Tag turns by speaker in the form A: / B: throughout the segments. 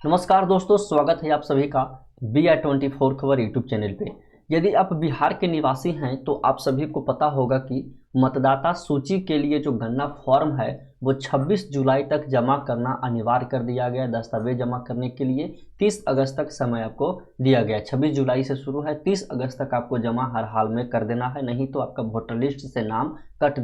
A: नमस्कार दोस्तों, स्वागत है आप सभी का BI24 खबर यूट्यूब चैनल पे। यदि आप बिहार के निवासी हैं तो आप सभी को पता होगा कि मतदाता सूची के लिए जो गणना फॉर्म है वो 26 जुलाई तक जमा करना अनिवार्य कर दिया गया। दस्तावेज जमा करने के लिए 30 अगस्त तक समय आपको दिया गया। 26 जुलाई से शुरू है, 30 अगस्त तक आपको जमा हर हाल में कर देना है, नहीं तो आपका वोटर लिस्ट से नाम काट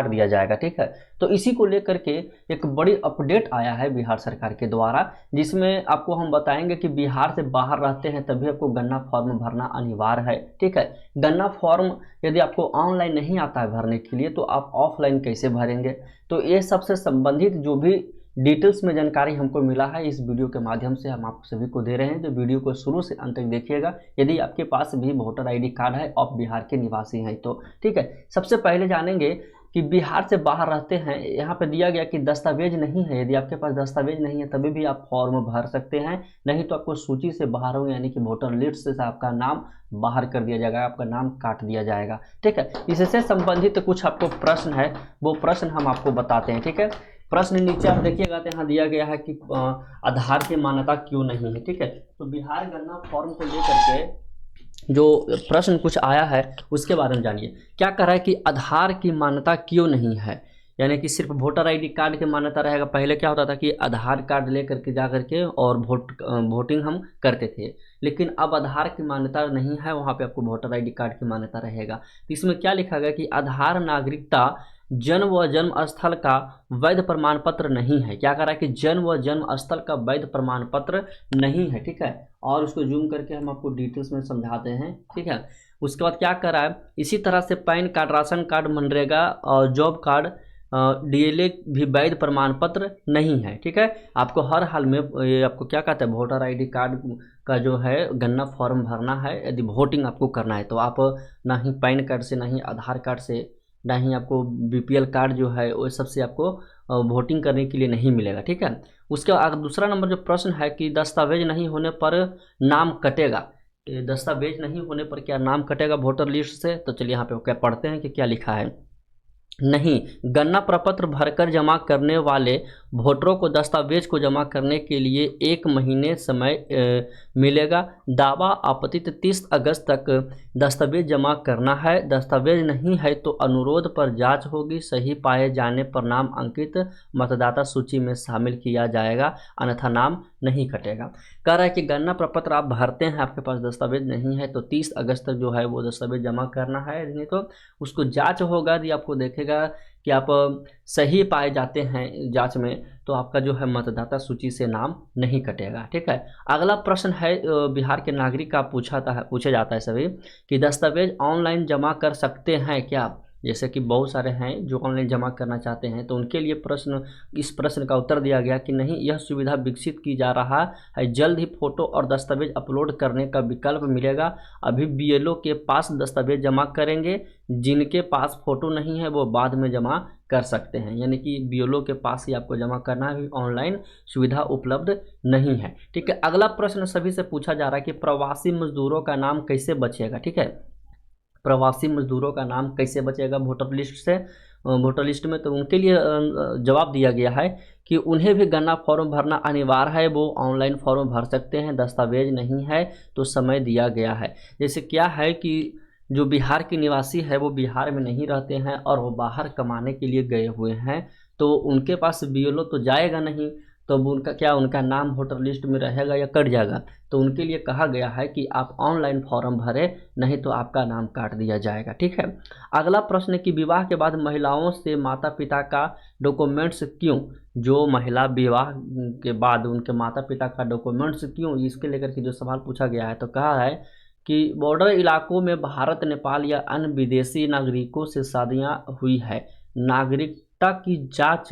A: दिया जाएगा। ठीक है, तो इसी को लेकर के एक बड़ी अपडेट आया है बिहार सरकार के द्वारा, जिसमें आपको हम बताएंगे कि बिहार से बाहर रहते हैं तभी आपको गन्ना फॉर्म भरना अनिवार्य है। ठीक है, गन्ना फॉर्म यदि आपको ऑनलाइन नहीं आता है भरने के लिए तो आप ऑफलाइन कैसे भरेंगे, तो ये सबसे संबंधित जो भी डिटेल्स में जानकारी हमको मिला है इस वीडियो के माध्यम से हम आप सभी को दे रहे हैं। तो वीडियो को शुरू से अंत तक देखिएगा यदि आपके पास भी वोटर आईडी कार्ड है, आप बिहार के निवासी हैं तो। ठीक है, सबसे पहले जानेंगे कि बिहार से बाहर रहते हैं। यहाँ पे दिया गया कि दस्तावेज नहीं है, यदि आपके पास दस्तावेज नहीं है तभी भी आप फॉर्म भर सकते हैं, नहीं तो आपको सूची से बाहर हो यानी कि वोटर लिस्ट से आपका नाम बाहर कर दिया जाएगा, आपका नाम काट दिया जाएगा। ठीक है, इससे संबंधित कुछ आपको प्रश्न है, वो प्रश्न हम आपको बताते हैं। ठीक है, प्रश्न नीचे आप देखिएगा तो यहाँ दिया गया है कि आधार की मान्यता क्यों नहीं है। ठीक है, तो बिहार गन्ना फॉर्म को लेकर के जो प्रश्न कुछ आया है उसके बारे में जानिए। क्या कह रहा है कि आधार की मान्यता क्यों नहीं है, यानी कि सिर्फ वोटर आईडी कार्ड की मान्यता रहेगा। पहले क्या होता था कि आधार कार्ड लेकर के जा करके और वोटिंग हम करते थे, लेकिन अब आधार की मान्यता नहीं है, वहाँ पे आपको वोटर आईडी कार्ड की मान्यता रहेगा। तो इसमें क्या लिखा गया कि आधार नागरिकता जन्म व जन्म स्थल का वैध प्रमाण पत्र नहीं है। क्या कह रहा है कि जन्म व जन्म स्थल का वैध प्रमाण पत्र नहीं है। ठीक है, और उसको जूम करके हम आपको डिटेल्स में समझाते हैं। ठीक है, उसके बाद क्या कर रहा है, इसी तरह से pan card, ration card, MNREGA और जॉब कार्ड, डीएलए भी वैध प्रमाण पत्र नहीं है। ठीक है, आपको हर हाल में ये आपको क्या कहते हैं, वोटर आईडी कार्ड का जो है गन्ना फॉर्म भरना है। यदि वोटिंग आपको करना है तो आप ना ही पैन कार्ड से, ना ही आधार कार्ड से, ना ही आपको बीपीएल कार्ड जो है वो सबसे आपको वोटिंग करने के लिए नहीं मिलेगा। ठीक है, उसके बाद दूसरा नंबर जो प्रश्न है कि दस्तावेज नहीं होने पर नाम कटेगा। दस्तावेज नहीं होने पर क्या नाम कटेगा वोटर लिस्ट से, तो चलिए यहाँ पे क्या पढ़ते हैं कि क्या लिखा है। नहीं, गन्ना प्रपत्र भरकर जमा करने वाले वोटरों को दस्तावेज को जमा करने के लिए 1 महीने समय मिलेगा। दावा आपतित 30 अगस्त तक दस्तावेज जमा करना है। दस्तावेज नहीं है तो अनुरोध पर जांच होगी, सही पाए जाने पर नाम अंकित मतदाता सूची में शामिल किया जाएगा, अन्यथा नाम नहीं कटेगा। कह रहा है कि गन्ना प्रपत्र आप भरते हैं, आपके पास दस्तावेज नहीं है तो 30 अगस्त तक जो है वो दस्तावेज जमा करना है, नहीं तो उसको जांच होगा। यदि आपको देखेगा कि आप सही पाए जाते हैं जांच में तो आपका जो है मतदाता सूची से नाम नहीं कटेगा। ठीक है, अगला प्रश्न है बिहार के नागरिक का पूछा जाता है सभी कि दस्तावेज ऑनलाइन जमा कर सकते हैं क्या। जैसे कि बहुत सारे हैं जो ऑनलाइन जमा करना चाहते हैं, तो उनके लिए इस प्रश्न का उत्तर दिया गया कि नहीं, यह सुविधा विकसित की जा रहा है, जल्द ही फोटो और दस्तावेज अपलोड करने का विकल्प मिलेगा। अभी बीएलओ के पास दस्तावेज जमा करेंगे, जिनके पास फोटो नहीं है वो बाद में जमा कर सकते हैं, यानी कि बीएलओ के पास ही आपको जमा करना है, ऑनलाइन सुविधा उपलब्ध नहीं है। ठीक है, अगला प्रश्न सभी से पूछा जा रहा है कि प्रवासी मजदूरों का नाम कैसे बचेगा। ठीक है, प्रवासी मजदूरों का नाम कैसे बचेगा वोटर लिस्ट से, वोटर लिस्ट में, तो उनके लिए जवाब दिया गया है कि उन्हें भी गन्ना फॉर्म भरना अनिवार्य है, वो ऑनलाइन फॉर्म भर सकते हैं। दस्तावेज नहीं है तो समय दिया गया है। जैसे क्या है कि जो बिहार के निवासी है वो बिहार में नहीं रहते हैं और वो बाहर कमाने के लिए गए हुए हैं, तो उनके पास बीएलओ तो जाएगा नहीं, तो उनका नाम वोटर लिस्ट में रहेगा या कट जाएगा। तो उनके लिए कहा गया है कि आप ऑनलाइन फॉर्म भरें, नहीं तो आपका नाम काट दिया जाएगा। ठीक है, अगला प्रश्न कि विवाह के बाद महिलाओं से माता पिता का डॉक्यूमेंट्स क्यों, जो महिला विवाह के बाद उनके माता पिता का डॉक्यूमेंट्स क्यों, इसके लेकर के जो सवाल पूछा गया है, तो कहा है कि बॉर्डर इलाकों में भारत, नेपाल या अन्य विदेशी नागरिकों से शादियां हुई है, नागरिकता की जांच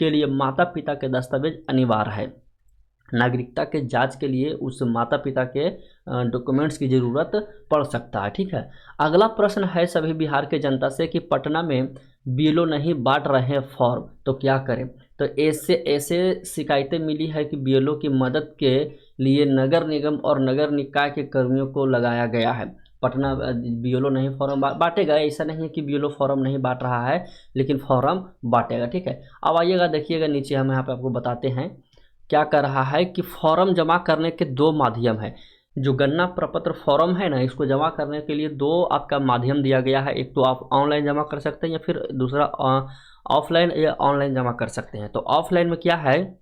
A: के लिए माता पिता के दस्तावेज अनिवार्य है। नागरिकता के जांच के लिए उस माता पिता के डॉक्यूमेंट्स की ज़रूरत पड़ सकता है। ठीक है, अगला प्रश्न है सभी बिहार के जनता से कि पटना में बीएलओ नहीं बांट रहे हैं फॉर्म, तो क्या करें। तो ऐसे शिकायतें मिली है कि बीएलओ की मदद के लिए नगर निगम और नगर निकाय के कर्मियों को लगाया गया है। पटना बीएलओ नहीं फॉर्म बांटेगा, ऐसा नहीं है कि बीएलओ फॉर्म नहीं बांट रहा है, लेकिन फॉर्म बांटेगा। ठीक है, अब आइएगा देखिएगा नीचे हम यहाँ पे आपको बताते हैं क्या कर रहा है कि फॉर्म जमा करने के दो माध्यम है। जो गन्ना प्रपत्र फॉर्म है ना, इसको जमा करने के लिए दो आपका माध्यम दिया गया है। एक तो आप ऑनलाइन जमा कर सकते हैं या फिर दूसरा ऑफलाइन या ऑनलाइन जमा कर सकते हैं। तो ऑफलाइन में क्या है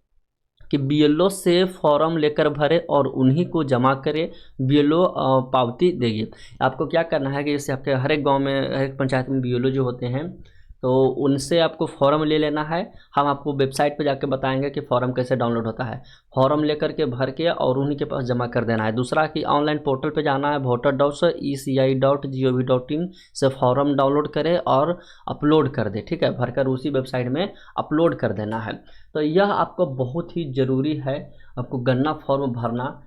A: कि बीएलओ से फॉर्म लेकर भरे और उन्हीं को जमा करें, बीएलओ पावती देगी। आपको क्या करना है कि जैसे आपके हर एक गांव में, हर एक पंचायत में बीएलओ जो होते हैं, तो उनसे आपको फॉर्म ले लेना है। हम आपको वेबसाइट पे जाके बताएंगे कि फॉर्म कैसे डाउनलोड होता है। फॉर्म लेकर के भर के और उन्हीं के पास जमा कर देना है। दूसरा कि ऑनलाइन पोर्टल पे जाना है, voter.eci.gov.in से फॉर्म डाउनलोड करें और अपलोड कर दे, ठीक है, भरकर उसी वेबसाइट में अपलोड कर देना है। तो यह आपको बहुत ही ज़रूरी है। आपको गन्ना फॉर्म भरना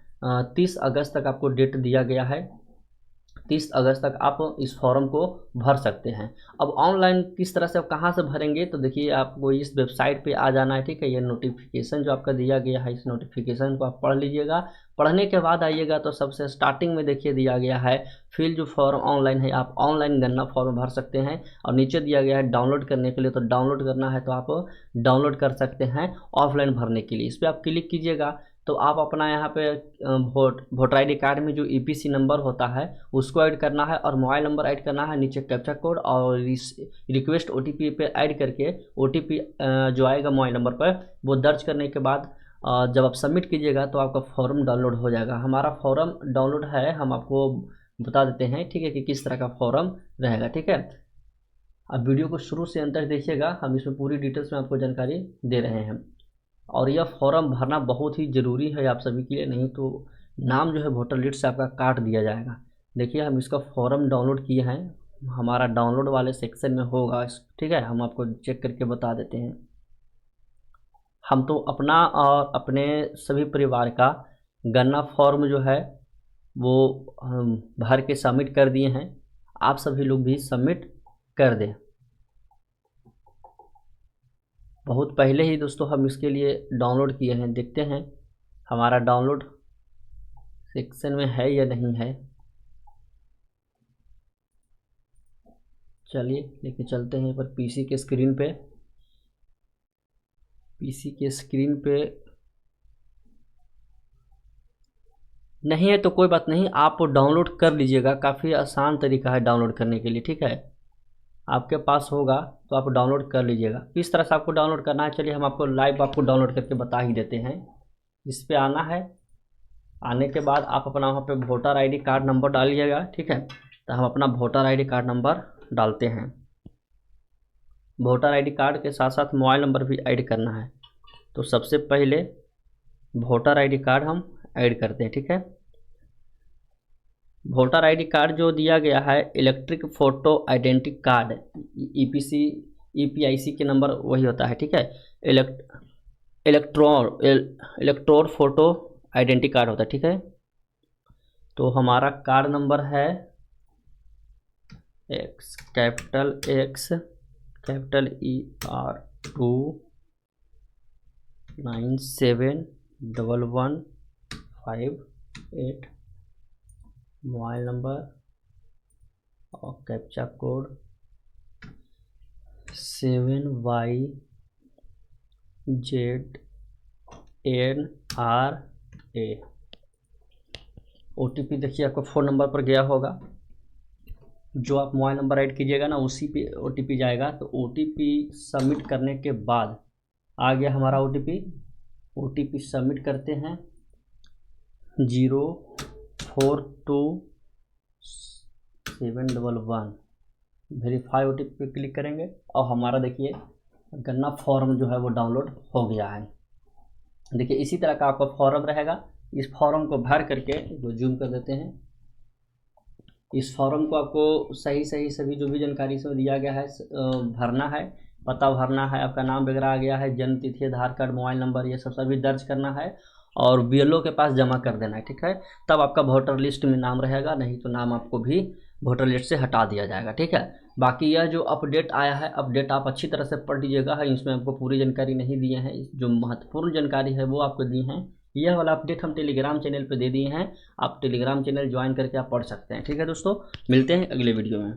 A: 30 अगस्त तक आपको डेट दिया गया है। 30 अगस्त तक आप इस फॉर्म को भर सकते हैं। अब ऑनलाइन किस तरह से, आप कहाँ से भरेंगे, तो देखिए आपको इस वेबसाइट पे आ जाना है, ठीक है। ये नोटिफिकेशन जो आपका दिया गया है, इस नोटिफिकेशन को आप पढ़ लीजिएगा। पढ़ने के बाद आइएगा तो सबसे स्टार्टिंग में देखिए दिया गया है फिल जो फॉर्म ऑनलाइन है, आप ऑनलाइन गन्ना फॉर्म भर सकते हैं। और नीचे दिया गया है डाउनलोड करने के लिए, तो डाउनलोड करना है तो आप डाउनलोड कर सकते हैं ऑफलाइन भरने के लिए। इस पर आप क्लिक कीजिएगा तो आप अपना यहाँ पे वोटर आईडी कार्ड में जो ईपीसी नंबर होता है उसको ऐड करना है और मोबाइल नंबर ऐड करना है। नीचे कैप्चा कोड और रिक्वेस्ट ओटीपी पे ऐड करके ओटीपी जो आएगा मोबाइल नंबर पर, वो दर्ज करने के बाद जब आप सबमिट कीजिएगा तो आपका फॉर्म डाउनलोड हो जाएगा। हमारा फॉर्म डाउनलोड है, हम आपको बता देते हैं, ठीक है, कि किस तरह का फॉर्म रहेगा, ठीक है। अब वीडियो को शुरू से अंत तक देखिएगा, हम इसमें पूरी डिटेल्स में आपको जानकारी दे रहे हैं। और यह फॉर्म भरना बहुत ही ज़रूरी है आप सभी के लिए, नहीं तो नाम जो है वोटर लिस्ट से आपका काट दिया जाएगा। देखिए हम इसका फॉर्म डाउनलोड किए हैं, हमारा डाउनलोड वाले सेक्शन में होगा, ठीक है। हम आपको चेक करके बता देते हैं। हम तो अपना और अपने सभी परिवार का गन्ना फॉर्म जो है वो भर के सबमिट कर दिए हैं। आप सभी लोग भी सबमिट कर दें। बहुत पहले ही दोस्तों हम इसके लिए डाउनलोड किए हैं, देखते हैं हमारा डाउनलोड सेक्शन में है या नहीं है। चलिए लेके चलते हैं पर पीसी के स्क्रीन पे। पीसी के स्क्रीन पे नहीं है तो कोई बात नहीं, आप डाउनलोड कर लीजिएगा। काफ़ी आसान तरीका है डाउनलोड करने के लिए, ठीक है। आपके पास होगा तो आप डाउनलोड कर लीजिएगा। किस तरह से आपको डाउनलोड करना है, चलिए हम आपको लाइव आपको डाउनलोड करके बता ही देते हैं। इस पे आना है, आने के बाद आप अपना वहाँ पे वोटर आईडी कार्ड नंबर डालिएगा, ठीक है। तो हम अपना वोटर आईडी कार्ड नंबर डालते हैं। वोटर आईडी कार्ड के साथ साथ मोबाइल नंबर भी ऐड करना है। तो सबसे पहले वोटर आईडी कार्ड हम ऐड करते हैं, ठीक है। वोटर आईडी कार्ड जो दिया गया है electric photo identity card, EPC EPIC के नंबर वही होता है, ठीक है। इलेक्ट्रोर फोटो आइडेंटिटी कार्ड होता है, ठीक है। तो हमारा कार्ड नंबर है x, capital x, capital ER297115 mobile number और कैप्चा कोड 7YZNRA। OTP देखिए आपका फ़ोन नंबर पर गया होगा, जो आप मोबाइल नंबर ऐड कीजिएगा ना उसी पे OTP जाएगा। तो OTP सबमिट करने के बाद आ गया हमारा OTP सबमिट करते हैं 042711 वेरीफाई OTP पे क्लिक करेंगे और हमारा देखिए गन्ना फॉर्म जो है वो डाउनलोड हो गया है। देखिए इसी तरह का आपका फॉर्म रहेगा। इस फॉर्म को भर करके वो जूम कर देते हैं। इस फॉर्म को आपको सही सभी जो भी जानकारी इसमें दिया गया है भरना है। पता भरना है, आपका नाम वगैरह आ गया है, जन्म तिथि, आधार कार्ड, मोबाइल नंबर, ये सब सभी दर्ज करना है और बीएलओ के पास जमा कर देना है, ठीक है। तब आपका वोटर लिस्ट में नाम रहेगा, नहीं तो नाम आपको भी वोटर लिस्ट से हटा दिया जाएगा, ठीक है। बाकी यह जो अपडेट आया है, अपडेट आप अच्छी तरह से पढ़ लीजिएगा। इसमें आपको पूरी जानकारी नहीं दिए हैं, जो महत्वपूर्ण जानकारी है वो आपको दी हैं। यह वाला अपडेट हम टेलीग्राम चैनल पे दे दिए हैं, आप टेलीग्राम चैनल ज्वाइन करके आप पढ़ सकते हैं, ठीक है दोस्तों। मिलते हैं अगले वीडियो में।